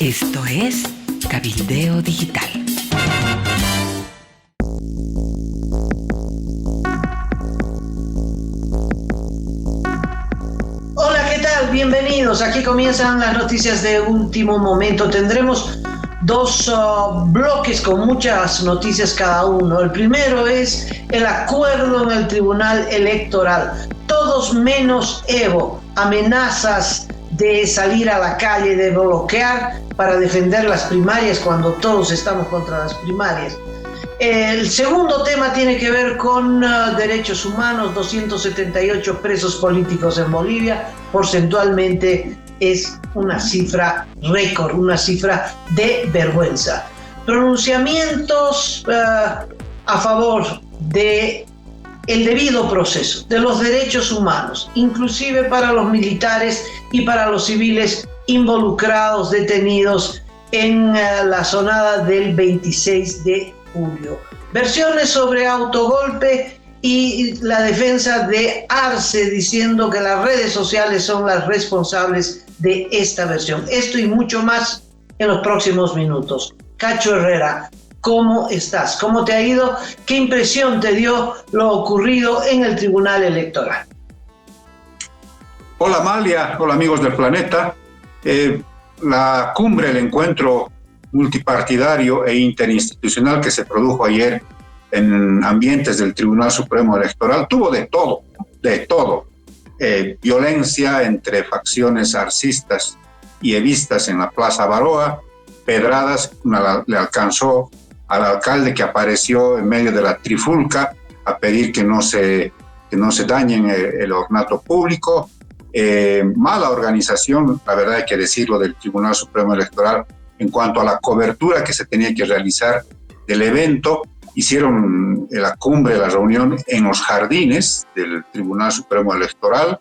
Esto es Cabildeo Digital. Hola, ¿qué tal? Bienvenidos. Aquí comienzan las noticias de último momento. Tendremos dos bloques con muchas noticias cada uno. El primero es el acuerdo en el Tribunal Electoral. Todos menos Evo. Amenazas de salir a la calle, de bloquear para defender las primarias cuando todos estamos contra las primarias. El segundo tema tiene que ver con derechos humanos. 278 presos políticos en Bolivia. Porcentualmente es una cifra récord, una cifra de vergüenza. Pronunciamientos a favor de el debido proceso, de los derechos humanos, inclusive para los militares y para los civiles involucrados, detenidos en la sonada del 26 de julio. Versiones sobre autogolpe y la defensa de Arce diciendo que las redes sociales son las responsables de esta versión. Esto y mucho más en los próximos minutos. Cacho Herrera, ¿cómo estás? ¿Cómo te ha ido? ¿Qué impresión te dio lo ocurrido en el Tribunal Electoral? Hola Amalia, hola amigos del planeta. La cumbre, el encuentro multipartidario e interinstitucional que se produjo ayer en ambientes del Tribunal Supremo Electoral tuvo de todo. Violencia entre facciones arcistas y evistas en la Plaza Baroa, pedradas, le alcanzó al alcalde que apareció en medio de la trifulca a pedir que no se dañen el ornato público. Mala organización, la verdad hay que decirlo, del Tribunal Supremo Electoral en cuanto a la cobertura que se tenía que realizar del evento. Hicieron la cumbre, la reunión en los jardines del Tribunal Supremo Electoral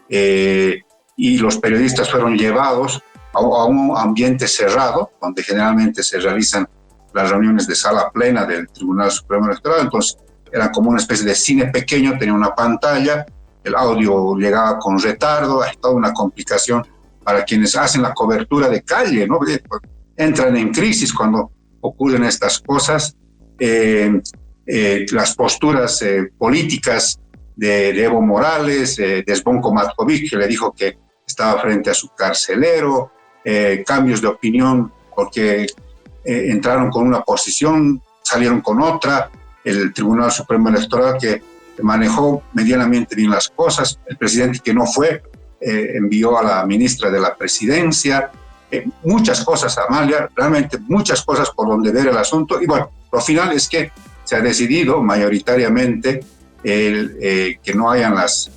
y los periodistas fueron llevados a un ambiente cerrado, donde generalmente se realizan las reuniones de sala plena del Tribunal Supremo Electoral. Entonces era como una especie de cine pequeño, tenía una pantalla, el audio llegaba con retardo, hay toda una complicación para quienes hacen la cobertura de calle, ¿no? Entran en crisis cuando ocurren estas cosas. Las posturas políticas de Evo Morales, de Zvonko Matković, que le dijo que estaba frente a su carcelero, cambios de opinión porque entraron con una posición, salieron con otra, el Tribunal Supremo Electoral que manejó medianamente bien las cosas, el presidente que no fue, envió a la ministra de la presidencia, muchas cosas, Amalia, realmente muchas cosas por donde ver el asunto. Y bueno, lo final es que se ha decidido mayoritariamente que no hayan las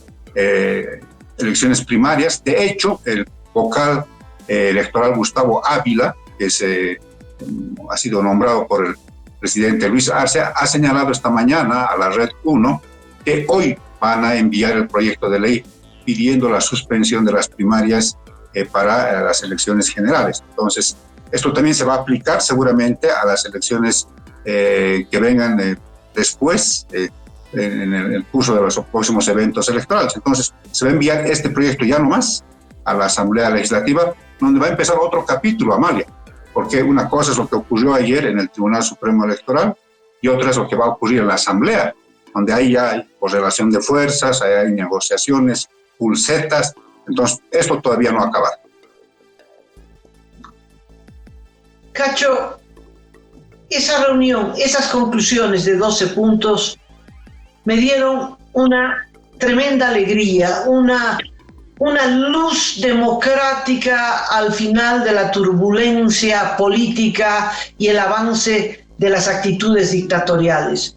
elecciones primarias. De hecho, el vocal electoral Gustavo Ávila, que ha sido nombrado por el presidente Luis Arce, ha señalado esta mañana a la Red 1 que hoy van a enviar el proyecto de ley pidiendo la suspensión de las primarias para las elecciones generales. Entonces, esto también se va a aplicar seguramente a las elecciones que vengan después en el curso de los próximos eventos electorales. Entonces, se va a enviar este proyecto ya nomás a la Asamblea Legislativa, donde va a empezar otro capítulo, Amalia, porque una cosa es lo que ocurrió ayer en el Tribunal Supremo Electoral y otra es lo que va a ocurrir en la Asamblea, donde ahí ya hay correlación de fuerzas, ahí hay negociaciones, pulsetas. Entonces, esto todavía no ha acabado. Cacho, esa reunión, esas conclusiones de 12 puntos me dieron una tremenda alegría, una luz democrática al final de la turbulencia política y el avance de las actitudes dictatoriales.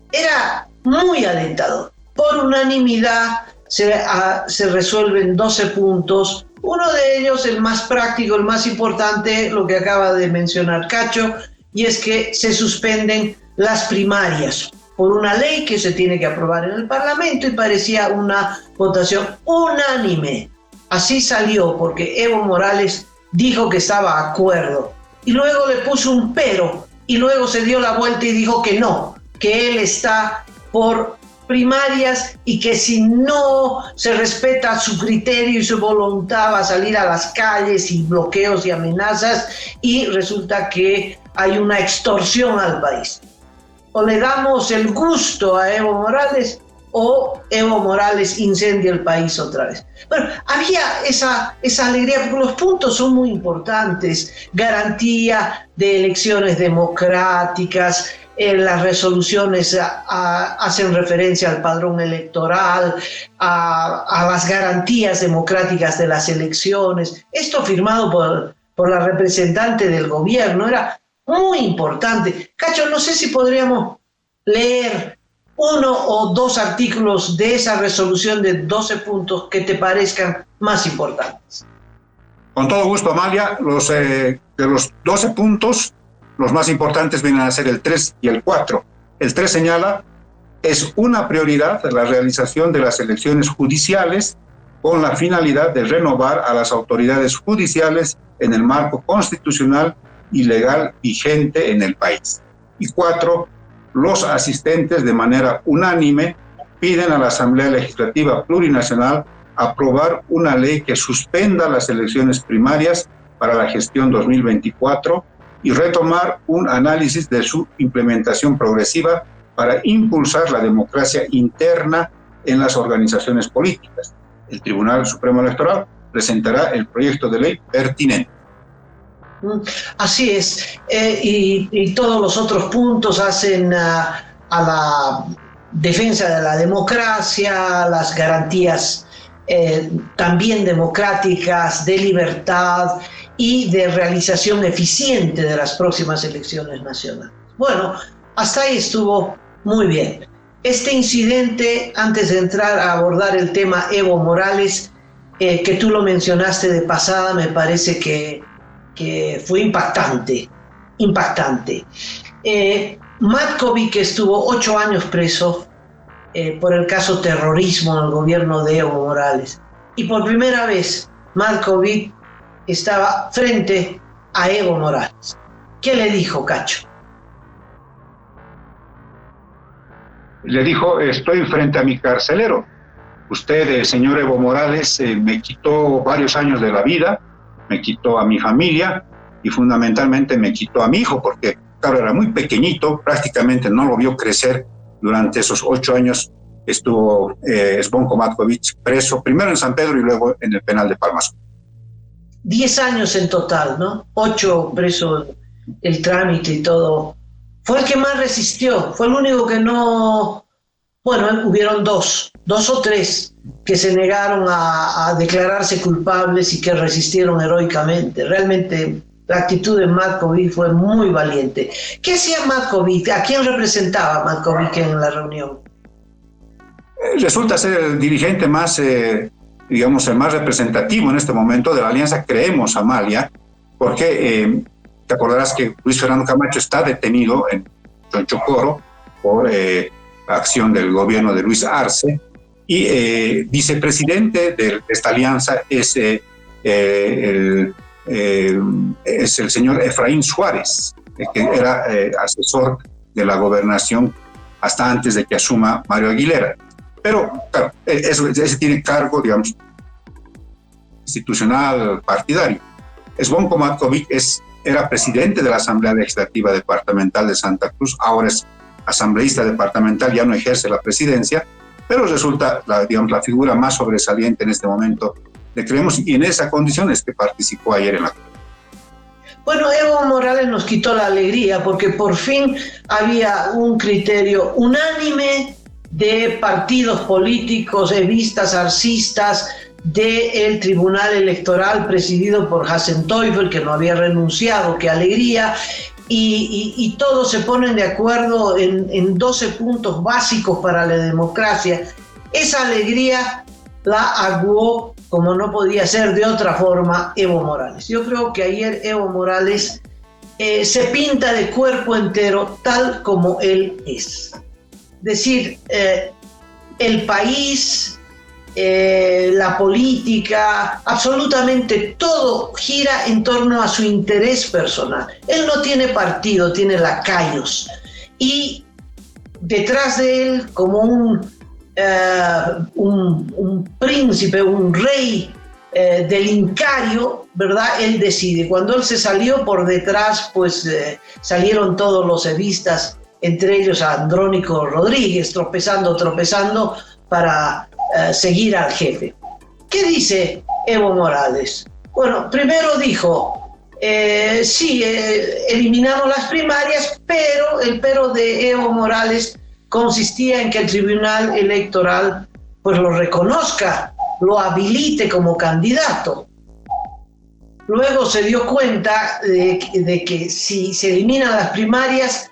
Era muy alentador. Por unanimidad se resuelven 12 puntos. Uno de ellos, el más práctico, el más importante, lo que acaba de mencionar Cacho, y es que se suspenden las primarias por una ley que se tiene que aprobar en el Parlamento y parecía una votación unánime. Así salió porque Evo Morales dijo que estaba de acuerdo y luego le puso un pero y luego se dio la vuelta y dijo que no, que él está por primarias y que si no se respeta su criterio y su voluntad va a salir a las calles y bloqueos y amenazas y resulta que hay una extorsión al país. O le damos el gusto a Evo Morales o Evo Morales incendia el país otra vez. Bueno, había esa alegría porque los puntos son muy importantes. Garantía de elecciones democráticas, las resoluciones hacen referencia al padrón electoral, a las garantías democráticas de las elecciones. Esto firmado por la representante del gobierno era muy importante. Cacho, no sé si podríamos leer uno o dos artículos de esa resolución de 12 puntos que te parezcan más importantes. Con todo gusto, Amalia. De los 12 puntos, los más importantes vienen a ser el 3 y el 4. El 3 señala, es una prioridad la realización de las elecciones judiciales con la finalidad de renovar a las autoridades judiciales en el marco constitucional y legal vigente en el país. Y 4, los asistentes de manera unánime piden a la Asamblea Legislativa Plurinacional aprobar una ley que suspenda las elecciones primarias para la gestión 2024 y retomar un análisis de su implementación progresiva para impulsar la democracia interna en las organizaciones políticas. El Tribunal Supremo Electoral presentará el proyecto de ley pertinente. Así es, y todos los otros puntos hacen a la defensa de la democracia, las garantías también democráticas, de libertad y de realización eficiente de las próximas elecciones nacionales. Bueno, hasta ahí estuvo muy bien. Este incidente, antes de entrar a abordar el tema Evo Morales, que tú lo mencionaste de pasada, me parece que fue impactante. Matković estuvo 8 años preso por el caso terrorismo en el gobierno de Evo Morales. Y por primera vez Matković estaba frente a Evo Morales. ¿Qué le dijo, Cacho? Le dijo, estoy frente a mi carcelero. Usted, señor Evo Morales, me quitó varios años de la vida, me quitó a mi familia y fundamentalmente me quitó a mi hijo, porque claro, era muy pequeñito, prácticamente no lo vio crecer durante esos 8 años. Estuvo Zvonko Matković preso, primero en San Pedro y luego en el penal de Palma Sur. 10 años en total, ¿no? 8 preso, el trámite y todo. Fue el que más resistió, fue el único que no... Bueno, hubieron dos o tres que se negaron a declararse culpables y que resistieron heroicamente. Realmente la actitud de Matković fue muy valiente. ¿Qué hacía Matković? ¿A quién representaba Matković en la reunión? Resulta ser el dirigente más, digamos, el más representativo en este momento de la Alianza Creemos, Amalia, porque te acordarás que Luis Fernando Camacho está detenido en Chonchocoro por acción del gobierno de Luis Arce, y vicepresidente de esta alianza es el señor Efraín Suárez, que era asesor de la gobernación hasta antes de que asuma Mario Aguilera. Pero, claro, ese tiene cargo, digamos, institucional, partidario. Zvonko Matković era presidente de la Asamblea Legislativa Departamental de Santa Cruz, ahora es asambleísta departamental, ya no ejerce la presidencia, pero resulta la figura más sobresaliente en este momento de Creemos, y en esa condición es que participó ayer en la... Bueno, Evo Morales nos quitó la alegría porque por fin había un criterio unánime de partidos políticos, evistas, arcistas, del Tribunal Electoral presidido por Hassan Teufel, que no había renunciado. ¡Qué alegría! Y todos se ponen de acuerdo en 12 puntos básicos para la democracia. Esa alegría la aguó, como no podía ser de otra forma, Evo Morales. Yo creo que ayer Evo Morales se pinta de cuerpo entero tal como él es. Es decir, el país, la política, absolutamente todo gira en torno a su interés personal. Él no tiene partido, tiene lacayos. Y detrás de él, como un un príncipe, un rey del Incario, ¿verdad? Él decide. Cuando él se salió por detrás, pues salieron todos los evistas, entre ellos a Andrónico Rodríguez, tropezando para seguir al jefe. ¿Qué dice Evo Morales? Bueno, primero dijo, sí, eliminamos las primarias, pero el pero de Evo Morales consistía en que el Tribunal Electoral pues lo reconozca, lo habilite como candidato. Luego se dio cuenta de que si se eliminan las primarias,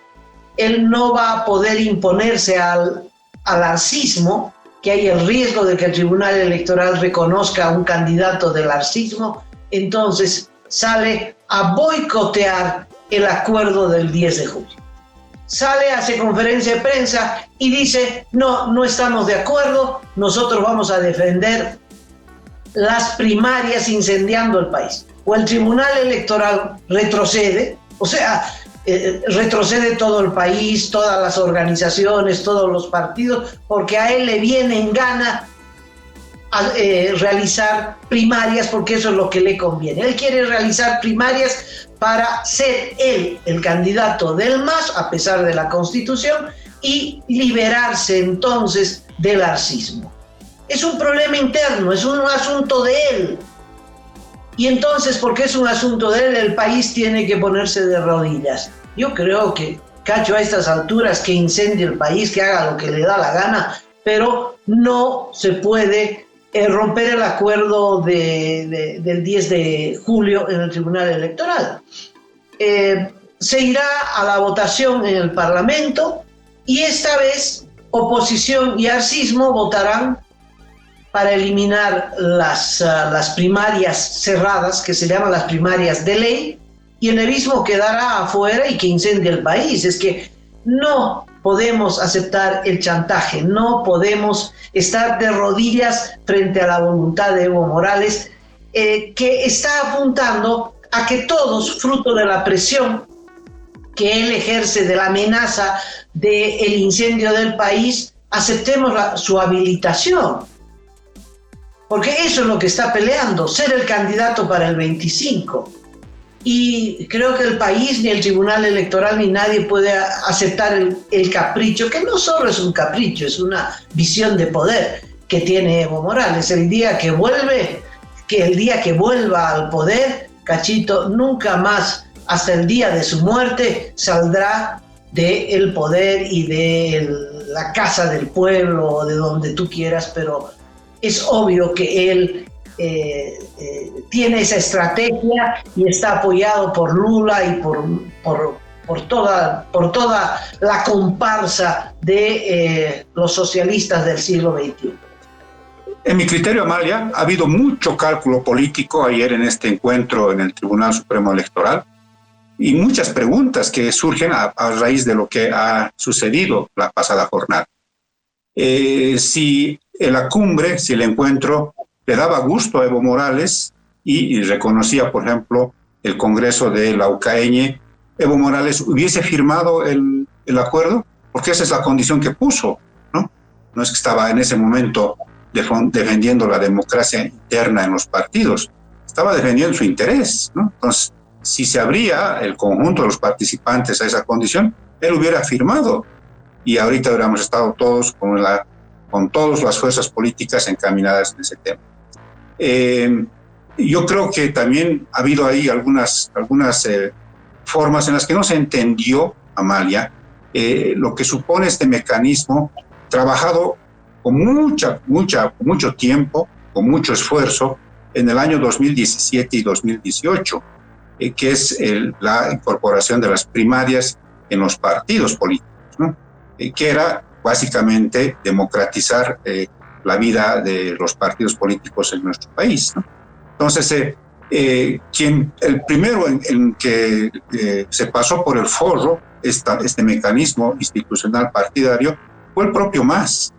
él no va a poder imponerse al arcismo, que hay el riesgo de que el Tribunal Electoral reconozca a un candidato del arcismo. Entonces sale a boicotear el acuerdo del 10 de julio. Sale, hace conferencia de prensa y dice, no estamos de acuerdo, nosotros vamos a defender las primarias incendiando el país. O el Tribunal Electoral retrocede, o sea, retrocede todo el país, todas las organizaciones, todos los partidos, porque a él le viene en gana realizar primarias, porque eso es lo que le conviene. Él quiere realizar primarias para ser él el candidato del MAS, a pesar de la Constitución, y liberarse entonces del arcismo. Es un problema interno, es un asunto de él. Y entonces, porque es un asunto de él, el país tiene que ponerse de rodillas. Yo creo que Cacho a estas alturas que incendie el país, que haga lo que le da la gana, pero no se puede romper el acuerdo del 10 de julio en el Tribunal Electoral. Se irá a la votación en el Parlamento y esta vez oposición y arcismo votarán para eliminar las primarias cerradas, que se llaman las primarias de ley, y el evismo quedará afuera y que incendie el país. Es que no podemos aceptar el chantaje, no podemos estar de rodillas frente a la voluntad de Evo Morales, que está apuntando a que todos, fruto de la presión que él ejerce, de la amenaza del incendio del país, aceptemos su habilitación. Porque eso es lo que está peleando, ser el candidato para el 25. Y creo que el país, ni el Tribunal Electoral, ni nadie puede aceptar el capricho, que no solo es un capricho, es una visión de poder que tiene Evo Morales. El día que vuelva al poder, Cachito nunca más, hasta el día de su muerte, saldrá del poder y de la casa del pueblo, o de donde tú quieras, pero es obvio que él tiene esa estrategia y está apoyado por Lula y por toda la comparsa de los socialistas del siglo XXI. En mi criterio, Amalia, ha habido mucho cálculo político ayer en este encuentro en el Tribunal Supremo Electoral y muchas preguntas que surgen a raíz de lo que ha sucedido la pasada jornada. Si la cumbre, si el encuentro le daba gusto a Evo Morales y reconocía, por ejemplo, el Congreso de la UCAeñe, Evo Morales hubiese firmado el acuerdo, porque esa es la condición que puso, ¿no? No es que estaba en ese momento defendiendo la democracia interna en los partidos, estaba defendiendo su interés, ¿no? Entonces, si se abría el conjunto de los participantes a esa condición, él hubiera firmado y ahorita hubiéramos estado todos con todas las fuerzas políticas encaminadas en ese tema. Yo creo que también ha habido ahí algunas formas en las que no se entendió, Amalia, lo que supone este mecanismo trabajado con mucho tiempo, con mucho esfuerzo en el año 2017 y 2018, que es la incorporación de las primarias en los partidos políticos, ¿no? Que era básicamente democratizar la vida de los partidos políticos en nuestro país, ¿no? Entonces, el primero en que se pasó por el forro este mecanismo institucional partidario fue el propio MAS,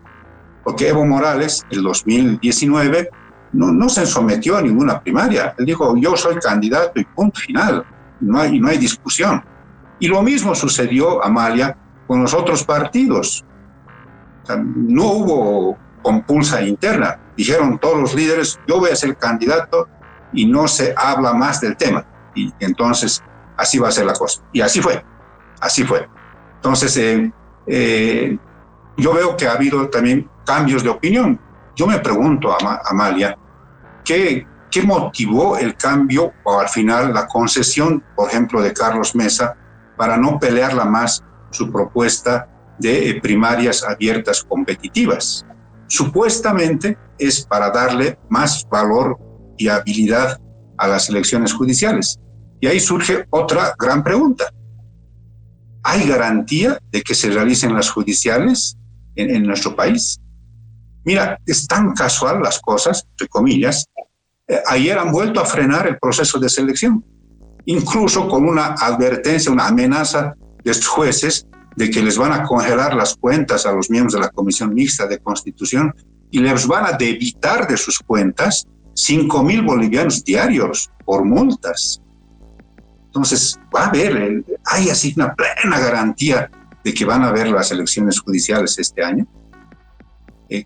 porque Evo Morales, en 2019, no se sometió a ninguna primaria. Él dijo, yo soy candidato y punto final, no hay discusión. Y lo mismo sucedió, Amalia, con los otros partidos. No hubo compulsa interna. Dijeron todos los líderes, yo voy a ser candidato y no se habla más del tema. Y entonces así va a ser la cosa. Y así fue. Entonces yo veo que ha habido también cambios de opinión. Yo me pregunto, Amalia, ¿qué motivó el cambio o al final la concesión, por ejemplo, de Carlos Mesa para no pelearla más su propuesta de primarias abiertas competitivas? Supuestamente es para darle más valor y habilidad a las elecciones judiciales. Y ahí surge otra gran pregunta. ¿Hay garantía de que se realicen las judiciales en nuestro país? Mira, es tan casual las cosas, entre comillas. Ayer han vuelto a frenar el proceso de selección, incluso con una advertencia, una amenaza de estos jueces de que les van a congelar las cuentas a los miembros de la Comisión Mixta de Constitución y les van a debitar de sus cuentas 5,000 bolivianos diarios por multas. Entonces, va a haber, hay así una plena garantía de que van a haber las elecciones judiciales este año.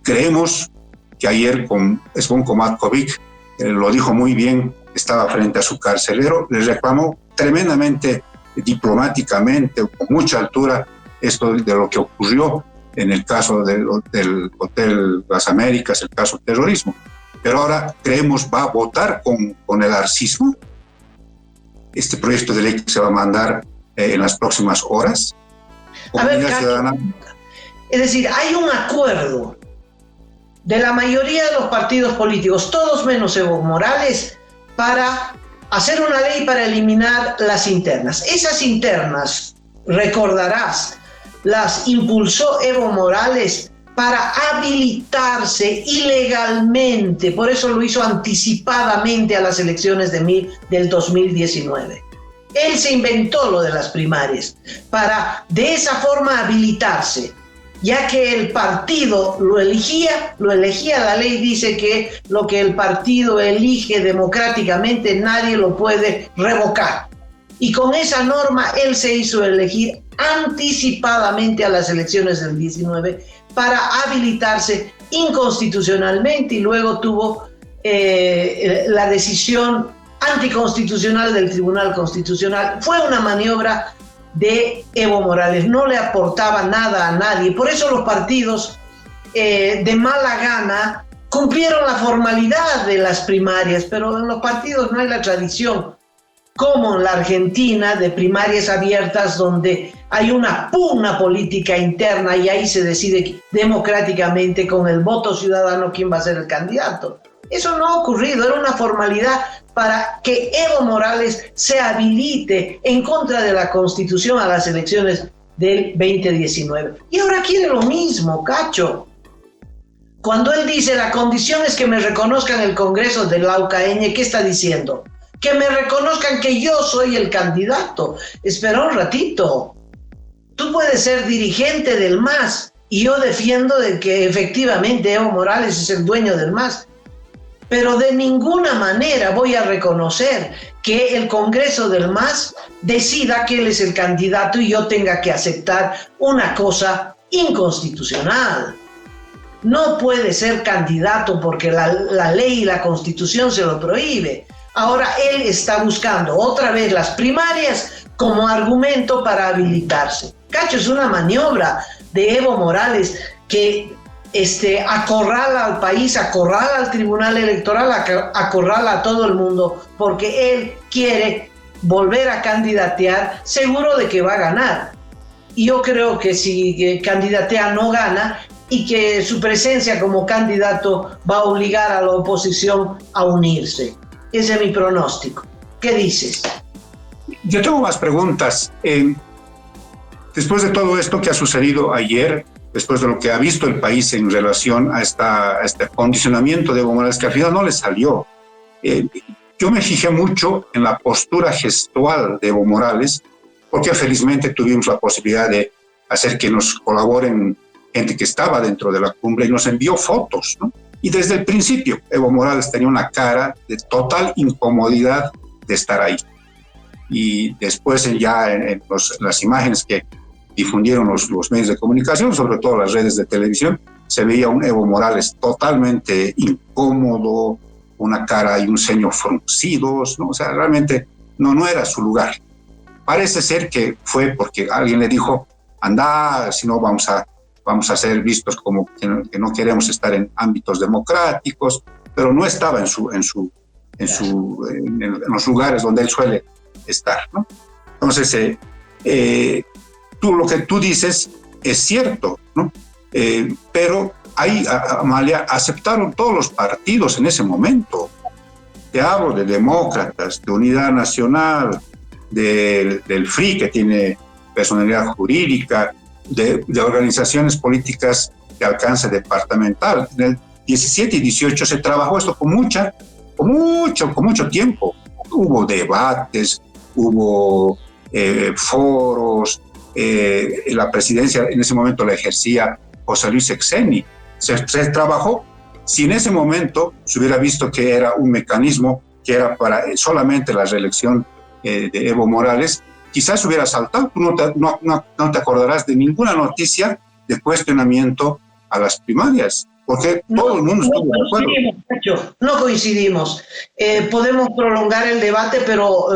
Creemos que ayer con Zvonko Matković lo dijo muy bien, estaba frente a su carcelero, le reclamó tremendamente diplomáticamente, con mucha altura, esto de lo que ocurrió en el caso del Hotel Las Américas, el caso terrorismo. Pero ahora creemos va a votar con el arcismo. Este proyecto de ley que se va a mandar en las próximas horas. A ver, Ciudadana. Es decir, hay un acuerdo de la mayoría de los partidos políticos, todos menos Evo Morales, para hacer una ley para eliminar las internas. Esas internas, recordarás, las impulsó Evo Morales para habilitarse ilegalmente, por eso lo hizo anticipadamente a las elecciones del 2019. Él se inventó lo de las primarias para de esa forma habilitarse, ya que el partido lo elegía, la ley dice que lo que el partido elige democráticamente nadie lo puede revocar. Y con esa norma él se hizo elegir anticipadamente a las elecciones del 19 para habilitarse inconstitucionalmente y luego tuvo la decisión anticonstitucional del Tribunal Constitucional. Fue una maniobra de Evo Morales, no le aportaba nada a nadie. Por eso los partidos de mala gana cumplieron la formalidad de las primarias, pero en los partidos no hay la tradición, como en la Argentina, de primarias abiertas donde hay una pugna política interna y ahí se decide democráticamente con el voto ciudadano quién va a ser el candidato. Eso no ha ocurrido, era una formalidad para que Evo Morales se habilite en contra de la Constitución a las elecciones del 2019. Y ahora quiere lo mismo, Cacho. Cuando él dice la condición es que me reconozcan el Congreso de la UKN, ¿qué está diciendo? Que me reconozcan que yo soy el candidato. Espera un ratito. Tú puedes ser dirigente del MAS y yo defiendo de que efectivamente Evo Morales es el dueño del MAS. Pero de ninguna manera voy a reconocer que el Congreso del MAS decida que él es el candidato y yo tenga que aceptar una cosa inconstitucional. No puede ser candidato porque la ley y la Constitución se lo prohíbe. Ahora él está buscando otra vez las primarias como argumento para habilitarse. Cacho, es una maniobra de Evo Morales que acorrala al país, acorrala al Tribunal Electoral, acorrala a todo el mundo, porque él quiere volver a candidatear seguro de que va a ganar. Y yo creo que si candidatea no gana y que su presencia como candidato va a obligar a la oposición a unirse. Ese es mi pronóstico. ¿Qué dices? Yo tengo más preguntas. Después de todo esto que ha sucedido ayer, después de lo que ha visto el país en relación a este condicionamiento de Evo Morales, que al final no le salió, yo me fijé mucho en la postura gestual de Evo Morales, porque felizmente tuvimos la posibilidad de hacer que nos colaboren gente que estaba dentro de la cumbre y nos envió fotos, ¿no? Y desde el principio Evo Morales tenía una cara de total incomodidad de estar ahí. Y después ya en las imágenes que difundieron los medios de comunicación, sobre todo las redes de televisión, se veía un Evo Morales totalmente incómodo, una cara y un ceño fruncidos, ¿no? O sea, realmente no era su lugar. Parece ser que fue porque alguien le dijo, anda, si no vamos a ser vistos como que no queremos estar en ámbitos democráticos, pero no estaba en los lugares donde él suele estar, ¿no? Entonces, lo que tú dices es cierto, ¿no? Pero ahí, Amalia, aceptaron todos los partidos en ese momento. Te hablo de demócratas, de Unidad Nacional, del FRI, que tiene personalidad jurídica, de organizaciones políticas de alcance departamental. En el 17 y 18 se trabajó esto con mucho tiempo. Hubo debates, hubo foros, la presidencia en ese momento la ejercía José Luis Exeni. Se trabajó. Si en ese momento se hubiera visto que era un mecanismo que era para solamente la reelección de Evo Morales, quizás hubiera saltado. Tú no te acordarás de ninguna noticia de cuestionamiento a las primarias, porque todo el mundo estuvo de acuerdo. No coincidimos. Podemos prolongar el debate, pero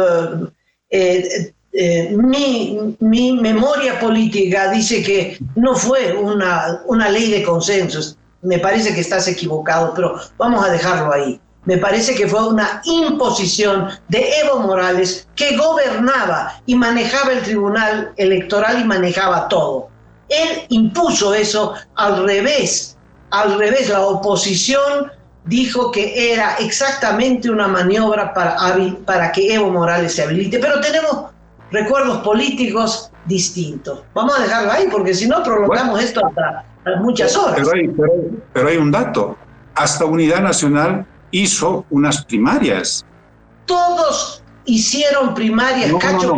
mi memoria política dice que no fue una ley de consensos. Me parece que estás equivocado, pero vamos a dejarlo ahí. Me parece que fue una imposición de Evo Morales, que gobernaba y manejaba el tribunal electoral y manejaba todo. Él impuso eso al revés. La oposición dijo que era exactamente una maniobra para que Evo Morales se habilite. Pero tenemos recuerdos políticos distintos. Vamos a dejarlo ahí, porque si no prolongamos esto hasta muchas horas. Pero hay un dato. Hasta Unidad Nacional hizo unas primarias. Todos hicieron primarias, Cacho.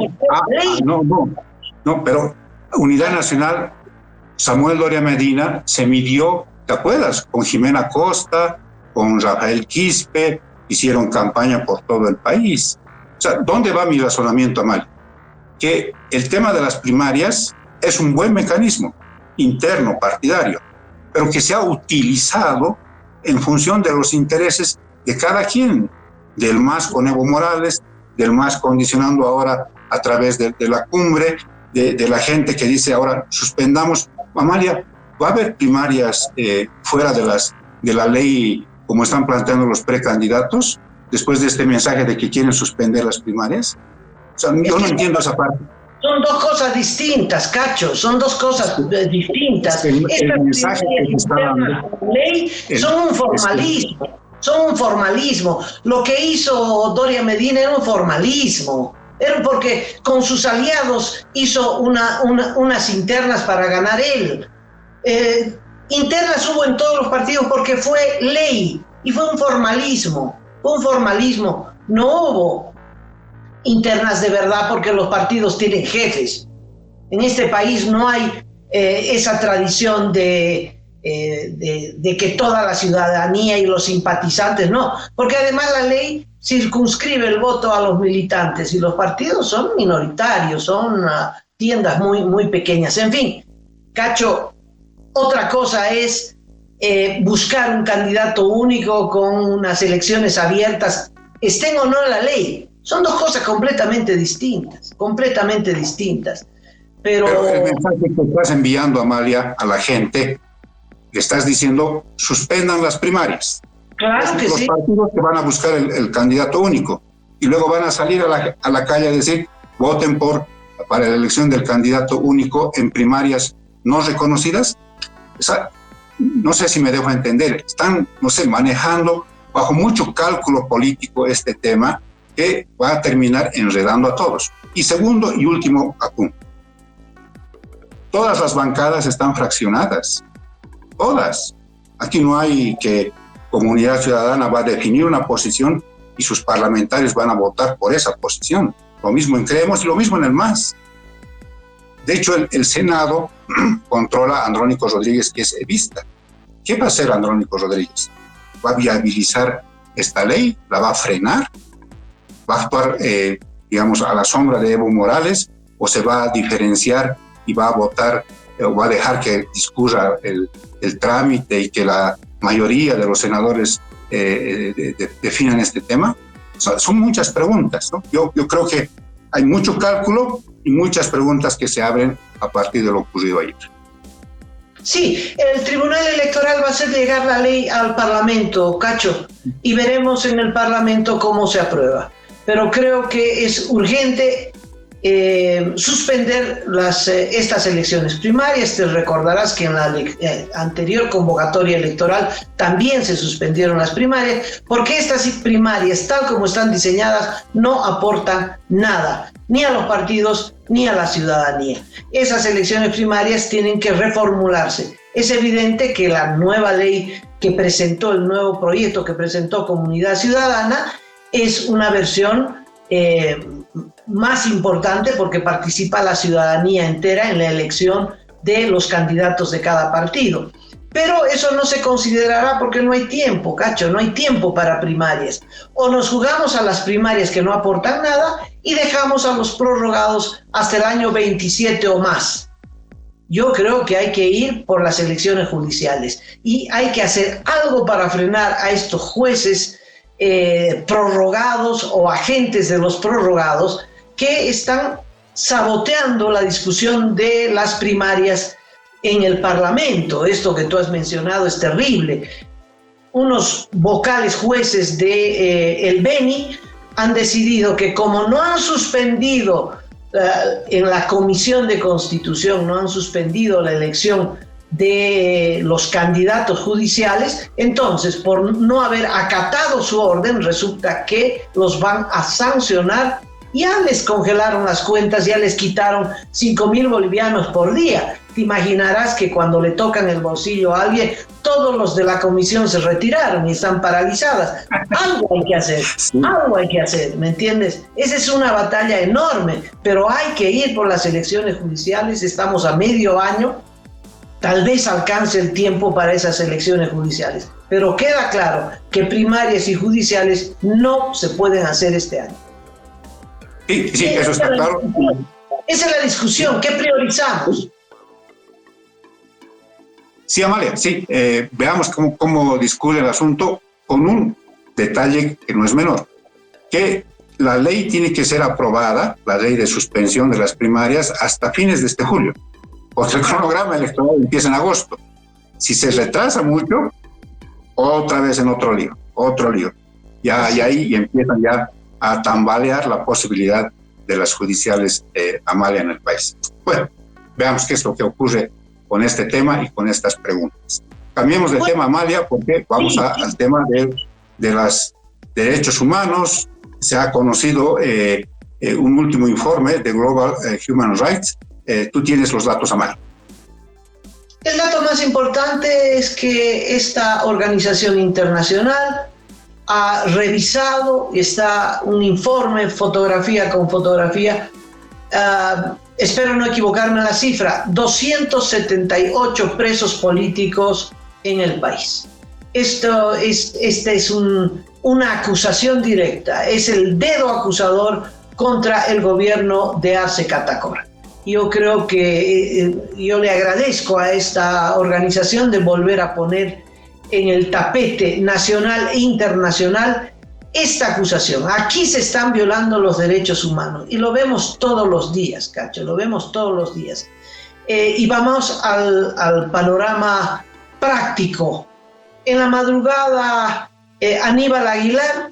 No, pero Unidad Nacional, Samuel Doria Medina se midió, ¿te acuerdas? Con Jimena Costa, con Rafael Quispe, hicieron campaña por todo el país. O sea, ¿dónde va mi razonamiento, Amal? Que el tema de las primarias es un buen mecanismo interno, partidario, pero que se ha utilizado en función de los intereses de cada quien, del MAS con Evo Morales, del MAS condicionando ahora a través de la cumbre, de la gente que dice ahora suspendamos. Amalia, ¿va a haber primarias fuera de la ley como están planteando los precandidatos después de este mensaje de que quieren suspender las primarias? O sea, yo no entiendo esa parte. Son dos cosas distintas, Cacho, son dos cosas distintas. El mensaje que está dando ley son un formalismo. Lo que hizo Doria Medina era un formalismo. Era porque con sus aliados hizo unas internas para ganar él. Internas hubo en todos los partidos porque fue ley y fue un formalismo. No hubo internas de verdad porque los partidos tienen jefes. En este país no hay esa tradición de que toda la ciudadanía y los simpatizantes, no, porque además la ley circunscribe el voto a los militantes y los partidos son minoritarios, son tiendas muy, muy pequeñas. En fin, Cacho, otra cosa es buscar un candidato único con unas elecciones abiertas, estén o no en la ley. Son dos cosas completamente distintas. Pero el mensaje que estás enviando, Amalia, a la gente, le estás diciendo, suspendan las primarias. Claro que los partidos que van a buscar el candidato único y luego van a salir a la calle a decir, voten para la elección del candidato único en primarias no reconocidas. No sé si me dejo entender. Están, manejando bajo mucho cálculo político este tema, que va a terminar enredando a todos. Y segundo y último apunte. Todas las bancadas están fraccionadas. Todas. Aquí no hay que Comunidad Ciudadana va a definir una posición y sus parlamentarios van a votar por esa posición. Lo mismo en Creemos y lo mismo en el MAS. De hecho, el Senado controla a Andrónico Rodríguez, que es evista. ¿Qué va a hacer Andrónico Rodríguez? ¿Va a viabilizar esta ley? ¿La va a frenar? ¿Va a actuar, a la sombra de Evo Morales o se va a diferenciar y va a votar o va a dejar que discurra el trámite y que la mayoría de los senadores definan este tema? O sea, son muchas preguntas, ¿no? Yo creo que hay mucho cálculo y muchas preguntas que se abren a partir de lo ocurrido ayer. Sí, el Tribunal Electoral va a hacer llegar la ley al Parlamento, Cacho, y veremos en el Parlamento cómo se aprueba. Pero creo que es urgente suspender estas elecciones primarias. Te recordarás que en la anterior convocatoria electoral también se suspendieron las primarias, porque estas primarias, tal como están diseñadas, no aportan nada, ni a los partidos ni a la ciudadanía. Esas elecciones primarias tienen que reformularse. Es evidente que la nueva ley que presentó, el nuevo proyecto que presentó Comunidad Ciudadana, es una versión más importante porque participa la ciudadanía entera en la elección de los candidatos de cada partido. Pero eso no se considerará porque no hay tiempo, Cacho, no hay tiempo para primarias. O nos jugamos a las primarias que no aportan nada y dejamos a los prorrogados hasta el año 27 o más. Yo creo que hay que ir por las elecciones judiciales y hay que hacer algo para frenar a estos jueces prorrogados o agentes de los prorrogados que están saboteando la discusión de las primarias en el Parlamento. Esto que tú has mencionado es terrible. Unos vocales jueces de el Beni han decidido que como no han suspendido en la Comisión de Constitución, no han suspendido la elección de los candidatos judiciales, entonces por no haber acatado su orden resulta que los van a sancionar. Ya les congelaron las cuentas, ya les quitaron 5.000 bolivianos por día. Te imaginarás que cuando le tocan el bolsillo a alguien, todos los de la comisión se retiraron y están paralizadas. Algo hay que hacer, algo hay que hacer, ¿me entiendes? Esa es una batalla enorme, pero hay que ir por las elecciones judiciales. Estamos a medio año, tal vez alcance el tiempo para esas elecciones judiciales, pero queda claro que primarias y judiciales no se pueden hacer este año. Sí, eso está claro. Esa es la discusión. ¿Qué priorizamos? Sí, Amalia, sí. Veamos cómo discurre el asunto con un detalle que no es menor. Que la ley tiene que ser aprobada, la ley de suspensión de las primarias, hasta fines de este julio. Porque el cronograma electoral empieza en agosto. Si se retrasa mucho, otra vez en otro lío. Y ahí empiezan ya a tambalear la posibilidad de las judiciales, Amalia, en el país. Bueno, veamos qué es lo que ocurre con este tema y con estas preguntas. Cambiemos de tema, Amalia, porque vamos al tema de los derechos humanos. Se ha conocido un último informe de Global Human Rights. Tú tienes los datos, Amalia. El dato más importante es que esta organización internacional ha revisado, está un informe, fotografía con fotografía, espero no equivocarme en la cifra, 278 presos políticos en el país. Esta es una acusación directa, es el dedo acusador contra el gobierno de Arce Catacora. Yo creo que yo le agradezco a esta organización de volver a poner en el tapete nacional e internacional esta acusación. Aquí se están violando los derechos humanos y lo vemos todos los días, Cacho, lo vemos todos los días. Y vamos al panorama práctico. En la madrugada, Aníbal Aguilar,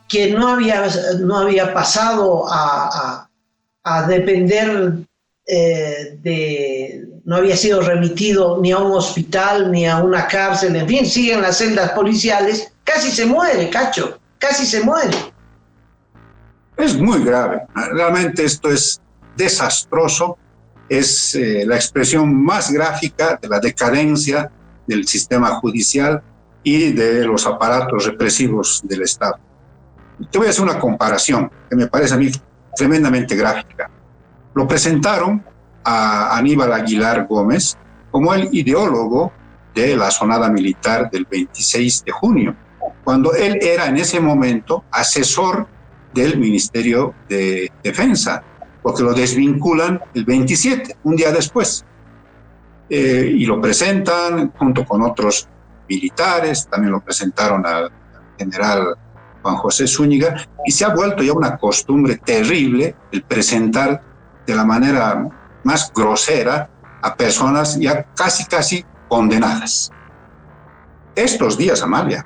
que no había pasado a depender no había sido remitido ni a un hospital ni a una cárcel, en fin, sigue en las celdas policiales, casi se muere, Cacho, casi se muere. Es muy grave, realmente esto es desastroso, es la expresión más gráfica de la decadencia del sistema judicial y de los aparatos represivos del Estado. Te voy a hacer una comparación que me parece a mí tremendamente gráfica. Lo presentaron a Aníbal Aguilar Gómez como el ideólogo de la sonada militar del 26 de junio, cuando él era en ese momento asesor del Ministerio de Defensa. porque lo desvinculan el 27, un día después. Y lo presentan junto con otros militares, también lo presentaron al general Juan José Zúñiga, y se ha vuelto ya una costumbre terrible el presentar de la manera más grosera a personas ya casi condenadas. Estos días, Amalia,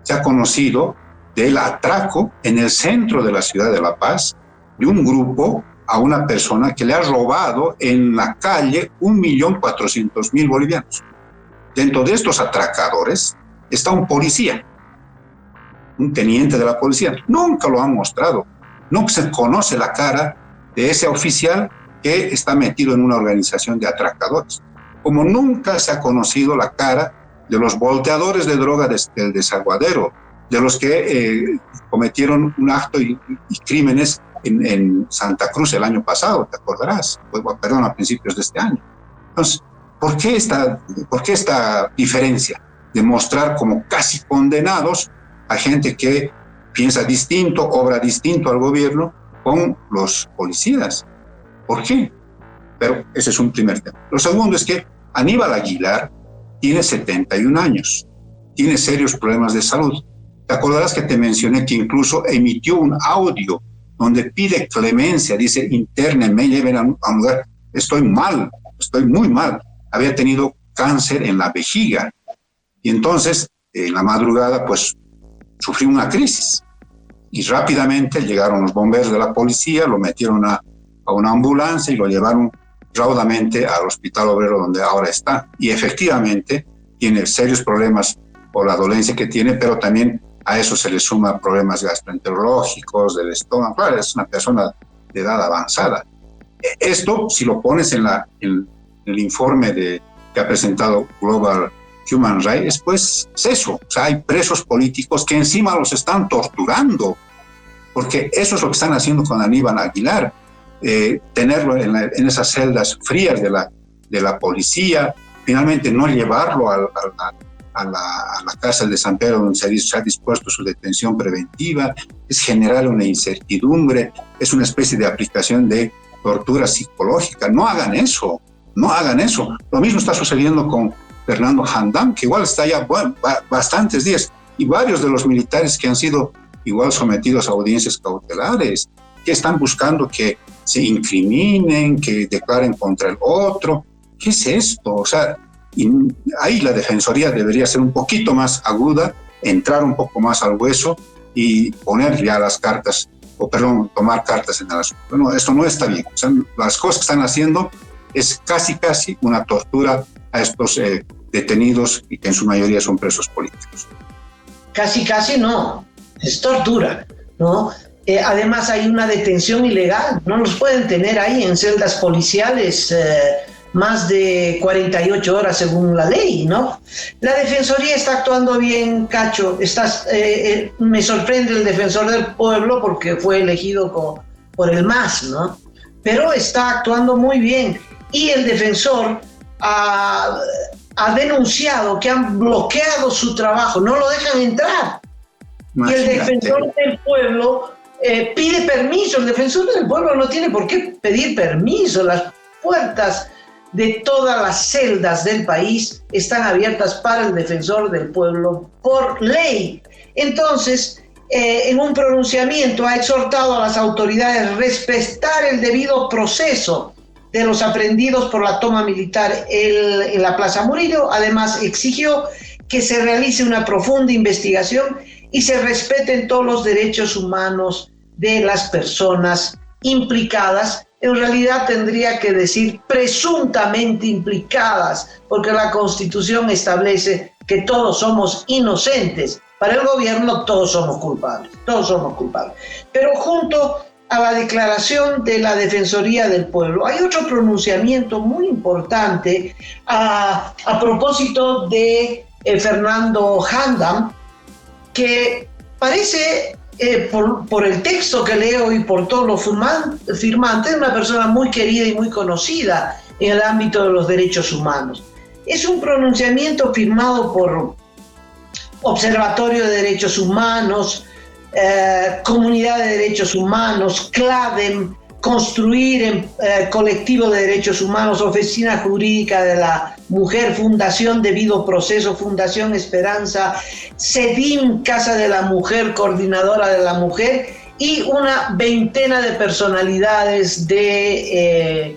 se ha conocido del atraco en el centro de la ciudad de La Paz de un grupo a una persona que le ha robado en la calle 1.400.000 bolivianos. Dentro de estos atracadores está un policía, un teniente de la policía. Nunca lo han mostrado, no se conoce la cara de ese oficial que está metido en una organización de atracadores. Como nunca se ha conocido la cara de los volteadores de droga del desaguadero, de los que cometieron un acto y crímenes en Santa Cruz el año pasado, te acordarás, perdón, a principios de este año. Entonces, ¿por qué esta diferencia de mostrar como casi condenados a gente que piensa distinto, obra distinto al gobierno con los policías? ¿Por qué? Pero ese es un primer tema. Lo segundo es que Aníbal Aguilar tiene 71 años, tiene serios problemas de salud. Te acordarás que te mencioné que incluso emitió un audio donde pide clemencia, dice, internenme, lleven a un lugar, estoy mal, estoy muy mal. Había tenido cáncer en la vejiga y entonces en la madrugada pues sufrió una crisis y rápidamente llegaron los bomberos de la policía, lo metieron a una ambulancia y lo llevaron raudamente al Hospital Obrero donde ahora está, y efectivamente tiene serios problemas por la dolencia que tiene, pero también a eso se le suma problemas gastroenterológicos, del estómago. Claro, es una persona de edad avanzada. Esto, si lo pones en el informe que ha presentado Global Human Rights, pues es eso. O sea, hay presos políticos que encima los están torturando, porque eso es lo que están haciendo con Aníbal Aguilar. Tenerlo en esas celdas frías de la policía, finalmente no llevarlo a la cárcel de San Pedro donde se ha dispuesto su detención preventiva, es generar una incertidumbre, es una especie de aplicación de tortura psicológica. No hagan eso, no hagan eso. Lo mismo está sucediendo con Fernando Handam, que igual está ya bastantes días, y varios de los militares que han sido igual sometidos a audiencias cautelares, que están buscando que se incriminen, que declaren contra el otro. ¿Qué es esto? O sea, ahí la Defensoría debería ser un poquito más aguda, entrar un poco más al hueso y poner ya las cartas, tomar cartas en el asunto. No, esto no está bien. O sea, las cosas que están haciendo es casi una tortura a estos detenidos, y que en su mayoría son presos políticos. Casi no, es tortura, ¿no? Además hay una detención ilegal, no los pueden tener ahí en celdas policiales más de 48 horas según la ley, ¿no? La Defensoría está actuando bien, Cacho. Me sorprende el Defensor del Pueblo porque fue elegido por el MAS, ¿no? Pero está actuando muy bien, y el Defensor ha denunciado que han bloqueado su trabajo, no lo dejan entrar. Imagínate. Y el Defensor del Pueblo pide permiso. El Defensor del Pueblo no tiene por qué pedir permiso. Las puertas de todas las celdas del país están abiertas para el Defensor del Pueblo por ley. Entonces, en un pronunciamiento ha exhortado a las autoridades a respetar el debido proceso de los aprehendidos por la toma militar en la Plaza Murillo. Además, exigió que se realice una profunda investigación y se respeten todos los derechos humanos de las personas implicadas. En realidad tendría que decir presuntamente implicadas, porque la Constitución establece que todos somos inocentes. Para el gobierno todos somos culpables. Pero junto a la declaración de la Defensoría del Pueblo hay otro pronunciamiento muy importante a propósito de Fernando Handam, que parece, por el texto que leo y por todos los firmantes, una persona muy querida y muy conocida en el ámbito de los derechos humanos. Es un pronunciamiento firmado por Observatorio de Derechos Humanos, Comunidad de Derechos Humanos, CLADEM, construir colectivo de derechos humanos, Oficina Jurídica de la Mujer, Fundación Debido Proceso, Fundación Esperanza, CEDIM, Casa de la Mujer, Coordinadora de la Mujer, y una veintena de personalidades de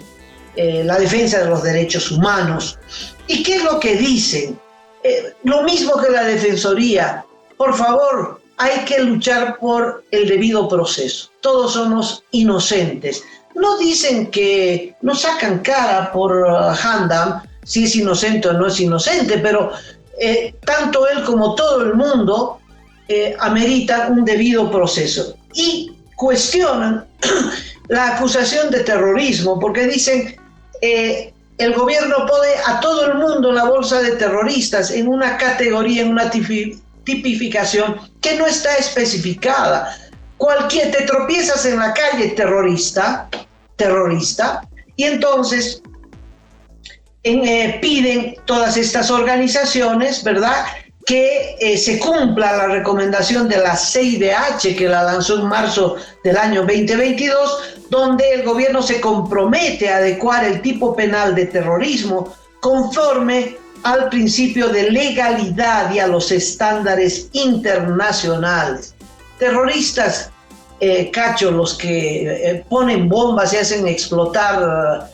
la defensa de los derechos humanos. ¿Y qué es lo que dicen? Lo mismo que la Defensoría. Por favor, hay que luchar por el debido proceso. Todos somos inocentes. No dicen que no sacan cara por Handam, si es inocente o no es inocente, pero tanto él como todo el mundo ameritan un debido proceso. Y cuestionan la acusación de terrorismo, porque dicen el gobierno pone a todo el mundo en la bolsa de terroristas, en una categoría, en una tipificación que no está especificada. Te tropiezas en la calle terrorista, y entonces piden todas estas organizaciones, ¿verdad?, que se cumpla la recomendación de la CIDH, que la lanzó en marzo del año 2022, donde el gobierno se compromete a adecuar el tipo penal de terrorismo conforme al principio de legalidad y a los estándares internacionales. Terroristas, Cacho, los que ponen bombas y hacen explotar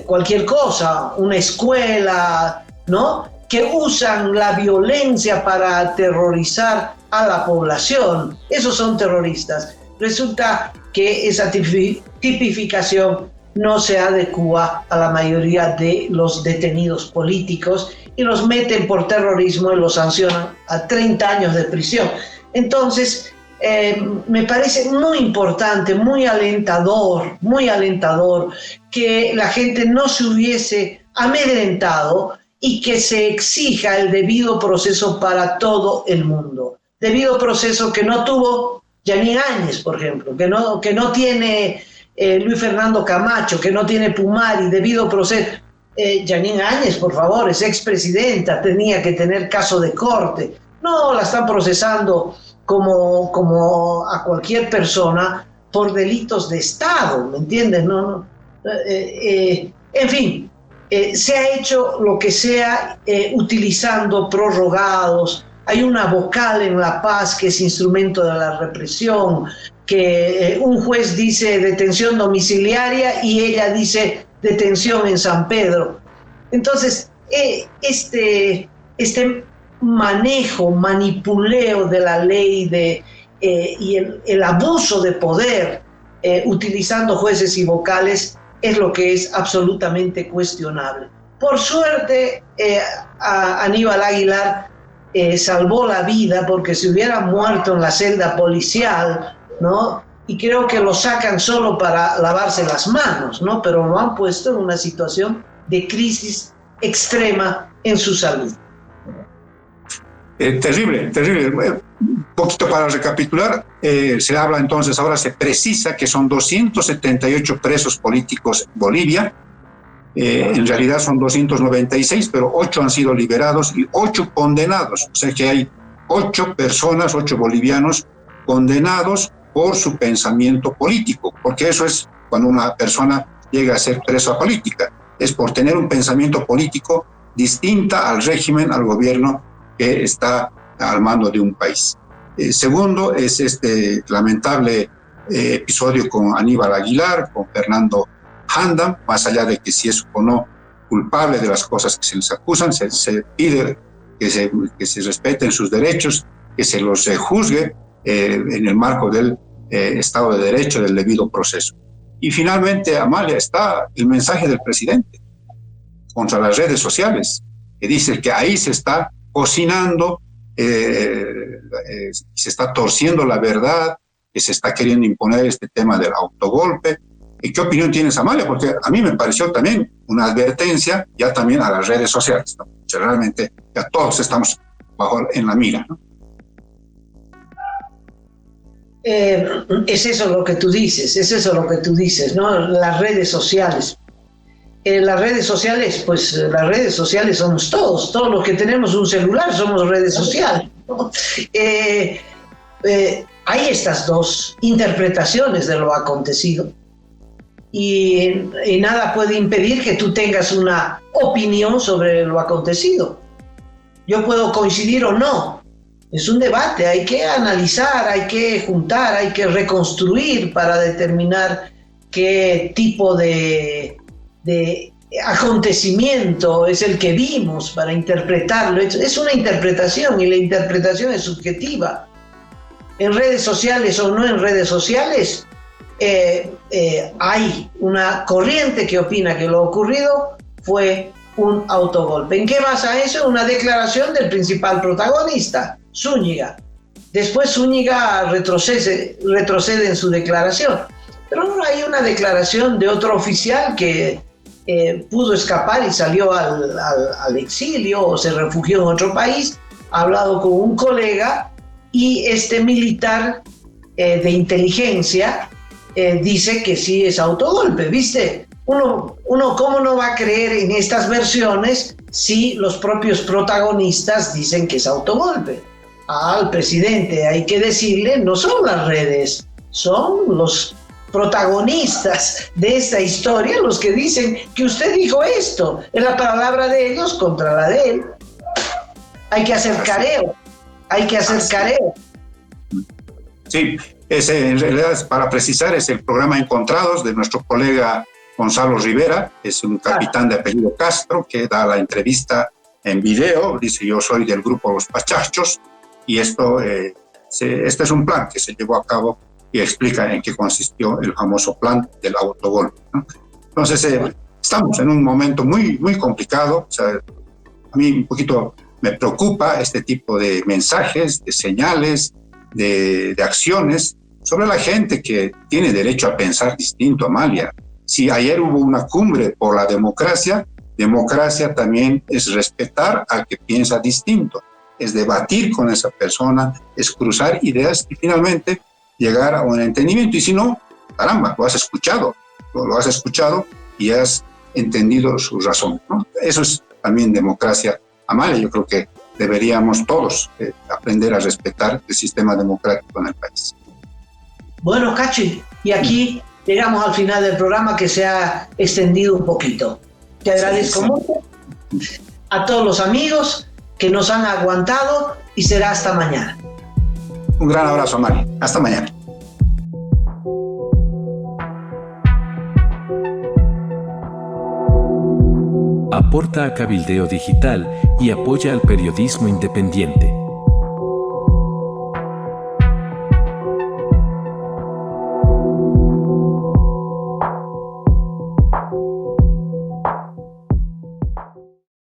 cualquier cosa, una escuela, ¿no?, que usan la violencia para aterrorizar a la población, esos son terroristas. Resulta que esa tipificación no se adecua a la mayoría de los detenidos políticos y los meten por terrorismo y los sancionan a 30 años de prisión. Entonces, me parece muy importante, muy alentador que la gente no se hubiese amedrentado y que se exija el debido proceso para todo el mundo. Debido proceso que no tuvo Yanine Áñez, por ejemplo, que no tiene Luis Fernando Camacho, que no tiene Pumari, debido proceso. Yanine Áñez, por favor, es expresidenta, tenía que tener caso de corte. No la están procesando como a cualquier persona por delitos de Estado, ¿me entiendes? En fin, se ha hecho lo que sea utilizando prorrogados. Hay una vocal en La Paz que es instrumento de la represión, que un juez dice detención domiciliaria y ella dice detención en San Pedro. Entonces, este manipuleo de la ley y el abuso de poder utilizando jueces y vocales es lo que es absolutamente cuestionable. Por suerte, a Aníbal Aguilar salvó la vida, porque si hubiera muerto en la celda policial, ¿no?, y creo que lo sacan solo para lavarse las manos, ¿no?, pero lo han puesto en una situación de crisis extrema en su salud. Terrible. Un poquito para recapitular, se habla entonces, ahora se precisa que son 278 presos políticos en Bolivia. En realidad son 296, pero 8 han sido liberados y 8 condenados. O sea que hay 8 personas, 8 bolivianos condenados por su pensamiento político, porque eso es cuando una persona llega a ser presa política, es por tener un pensamiento político distinta al régimen, al gobierno que está al mando de un país. Segundo es este lamentable episodio con Aníbal Aguilar, con Fernando Handam, más allá de que si es o no culpable de las cosas que se les acusan, se pide que se respeten sus derechos, que se los juzgue en el marco del Estado de Derecho, del debido proceso. Y finalmente, Amalia, está el mensaje del presidente contra las redes sociales, que dice que ahí se está cocinando, se está torciendo la verdad, que se está queriendo imponer este tema del autogolpe. ¿Y qué opinión tienes, Amalia? Porque a mí me pareció también una advertencia ya también a las redes sociales, ¿no? Realmente ya todos estamos en la mira, ¿no? Es eso lo que tú dices, ¿no? Las redes sociales. Las redes sociales somos todos los que tenemos un celular somos redes sociales, ¿no? Hay estas dos interpretaciones de lo acontecido. y nada puede impedir que tú tengas una opinión sobre lo acontecido. Yo puedo coincidir o no. Es un debate, hay que analizar, hay que juntar, hay que reconstruir para determinar qué tipo de acontecimiento es el que vimos para interpretarlo. Es una interpretación y la interpretación es subjetiva. En redes sociales o no en redes sociales, hay una corriente que opina que lo ocurrido fue un autogolpe. ¿En qué basa eso? Una declaración del principal protagonista, Zúñiga. Después Zúñiga retrocede en su declaración. Pero ahora hay una declaración de otro oficial que pudo escapar y salió al exilio o se refugió en otro país, ha hablado con un colega y este militar de inteligencia dice que sí es autogolpe, ¿viste? Uno ¿cómo no va a creer en estas versiones si los propios protagonistas dicen que es autogolpe? Al presidente hay que decirle, no son las redes, son los protagonistas de esta historia los que dicen que usted dijo esto, es la palabra de ellos contra la de él. Hay que hacer careo, Sí, en realidad, para precisar, es el programa Encontrados de nuestro colega Gonzalo Rivera, es un capitán de apellido Castro que da la entrevista en video, dice: yo soy del grupo Los Pachachos, y este es un plan que se llevó a cabo y explica en qué consistió el famoso plan del autogolpe, ¿no? Entonces, estamos en un momento muy, muy complicado. O sea, a mí un poquito me preocupa este tipo de mensajes, de señales, de acciones sobre la gente que tiene derecho a pensar distinto, Amalia. Si ayer hubo una cumbre por la democracia, democracia también es respetar al que piensa distinto, es debatir con esa persona, es cruzar ideas y finalmente llegar a un entendimiento. Y si no, caramba, lo has escuchado y has entendido su razón, ¿no? Eso es también democracia, Amalia. Yo creo que deberíamos todos aprender a respetar el sistema democrático en el país. Bueno, Cachi, y aquí llegamos al final del programa, que se ha extendido un poquito. Te agradezco mucho a todos los amigos que nos han aguantado y será hasta mañana. Un gran abrazo, Amalia. Hasta mañana. Aporta a Cabildeo Digital y apoya al periodismo independiente.